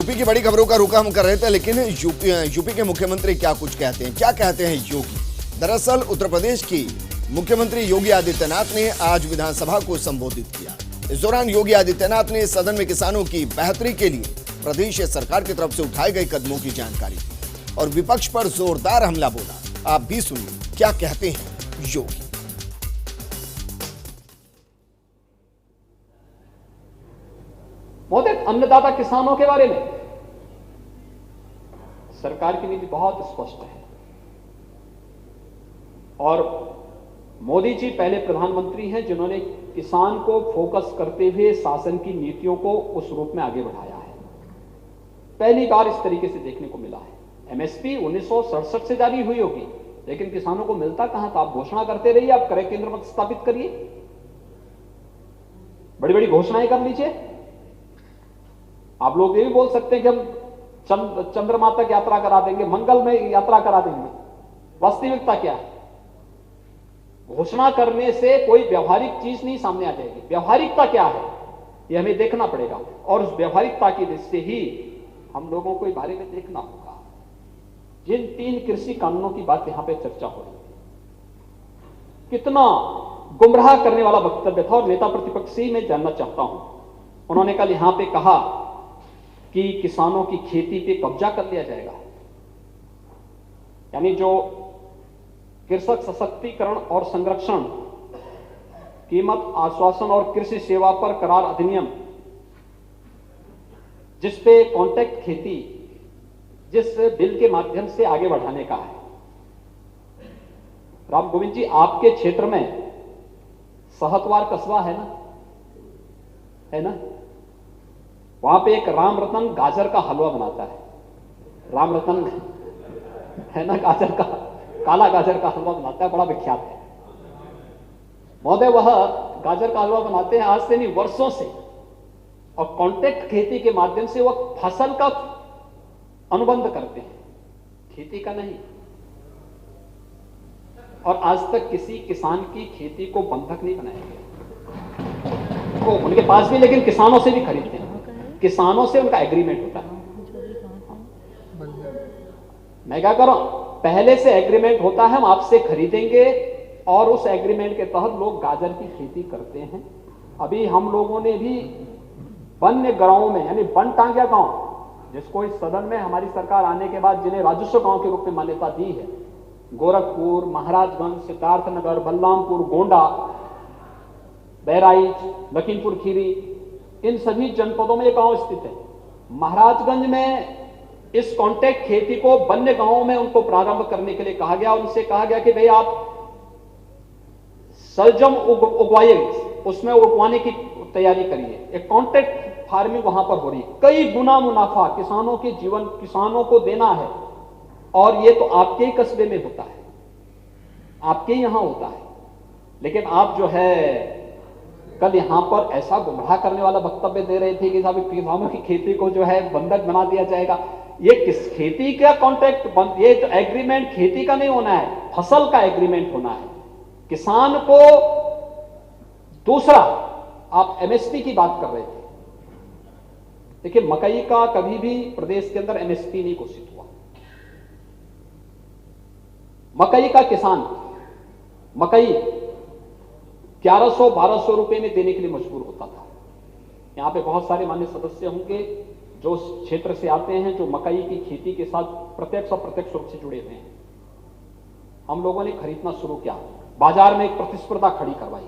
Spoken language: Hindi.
यूपी की बड़ी खबरों का रुख हम कर रहे थे, लेकिन यूपी के मुख्यमंत्री क्या कुछ कहते हैं, क्या कहते हैं योगी। दरअसल उत्तर प्रदेश की मुख्यमंत्री योगी आदित्यनाथ ने आज विधानसभा को संबोधित किया। इस दौरान योगी आदित्यनाथ ने सदन में किसानों की बेहतरी के लिए प्रदेश सरकार की तरफ से उठाए गए कदमों की जानकारी दी और विपक्ष पर जोरदार हमला बोला। आप भी सुनिए क्या कहते हैं योगी। महोदय, अन्नदाता किसानों के बारे में सरकार की नीति बहुत स्पष्ट है और मोदी जी पहले प्रधानमंत्री हैं जिन्होंने किसान को फोकस करते हुए शासन की नीतियों को उस रूप में आगे बढ़ाया है। पहली बार इस तरीके से देखने को मिला है। एमएसपी 1967 से जारी हुई होगी, लेकिन किसानों को मिलता कहां था। आप घोषणा करते रहिए, आप क्रय केंद्र मत स्थापित करिए, बड़ी बड़ी घोषणाएं कर लीजिए। आप लोग ये भी बोल सकते हैं कि हम चंद्रमा तक यात्रा करा देंगे, मंगल में यात्रा करा देंगे। वास्तविकता क्या है? घोषणा करने से कोई व्यवहारिक चीज नहीं सामने आ जाएगी। व्यवहारिकता क्या है यह हमें देखना पड़ेगा और उस व्यवहारिकता की दृष्टि से ही हम लोगों को इस बारे में देखना होगा। जिन 3 कृषि कानूनों की बात यहां पे चर्चा हो रही है, कितना गुमराह करने वाला वक्तव्य था। और नेता प्रतिपक्ष से मैं जानना चाहता हूं, उन्होंने कल यहां पे कहा कि किसानों की खेती पे कब्जा कर लिया जाएगा, यानी जो कृषक सशक्तिकरण और संरक्षण, कीमत आश्वासन और कृषि सेवा पर करार अधिनियम, जिसपे कॉन्ट्रैक्ट खेती, जिस बिल के माध्यम से आगे बढ़ाने का है। राम गोविंद जी, आपके क्षेत्र में सहतवार कस्बा है ना, है ना? वहां पे एक राम रतन गाजर का हलवा बनाता है। राम रतन है ना, गाजर का, काला गाजर का हलवा बनाता है, बड़ा विख्यात है महोदय। वह गाजर का हलवा बनाते हैं आज से नहीं, वर्षों से, और कॉन्ट्रैक्ट खेती के माध्यम से वह फसल का अनुबंध करते हैं, खेती का नहीं। और आज तक किसी किसान की खेती को बंधक नहीं बनाया गया। तो उनके पास भी, लेकिन किसानों से भी खरीदते हैं, किसानों से उनका एग्रीमेंट होता है। मैं क्या कर रहा हूं, पहले से एग्रीमेंट होता है, हम आपसे खरीदेंगे और उस एग्रीमेंट के तहत लोग गाजर की खेती करते हैं। अभी हम लोगों ने भी वन्य गांवों में, यानी वन टांगिया गांव, जिसको इस सदन में हमारी सरकार आने के बाद जिन्हें राजस्व गांव के रूप में मान्यता दी है, गोरखपुर, महाराजगंज, सिद्धार्थनगर, बलरामपुर, गोंडा, बहराइच, लखीमपुर खीरी, इन सभी जनपदों में ये गांव स्थित है। महाराजगंज में इस कॉन्ट्रैक्ट खेती को वन्य गांवों में उनको प्रारंभ करने के लिए कहा गया। उनसे कहा गया कि भाई आप सलजम उगवाइए, उसमें उगवाने की तैयारी करिए। एक कॉन्ट्रैक्ट फार्मिंग वहां पर हो रही है, कई गुना मुनाफा किसानों के जीवन, किसानों को देना है। और ये तो आपके ही कस्बे में होता है, आपके यहां होता है, लेकिन आप जो है कल यहां पर ऐसा गुमराह करने वाला वक्तव्य दे रहे थे कि साहब किसानों की खेती को जो है बंधक बना दिया जाएगा। ये किस खेती का कॉन्ट्रैक्ट, ये जो एग्रीमेंट खेती का नहीं होना है, फसल का एग्रीमेंट होना है। किसान को दूसरा, आप एमएसपी की बात कर रहे थे, देखिए मकई का कभी भी प्रदेश के अंदर एमएसपी नहीं घोषित हुआ। मकई का किसान मकई 1100-1200 रुपए में देने के लिए मजबूर होता था। यहां पे बहुत सारे मान्य सदस्य होंगे जो उस क्षेत्र से आते हैं, जो मकई की खेती के साथ प्रत्यक्ष और अप्रत्यक्ष रूप से जुड़े हुए हैं। हम लोगों ने खरीदना शुरू किया, बाजार में एक प्रतिस्पर्धा खड़ी करवाई।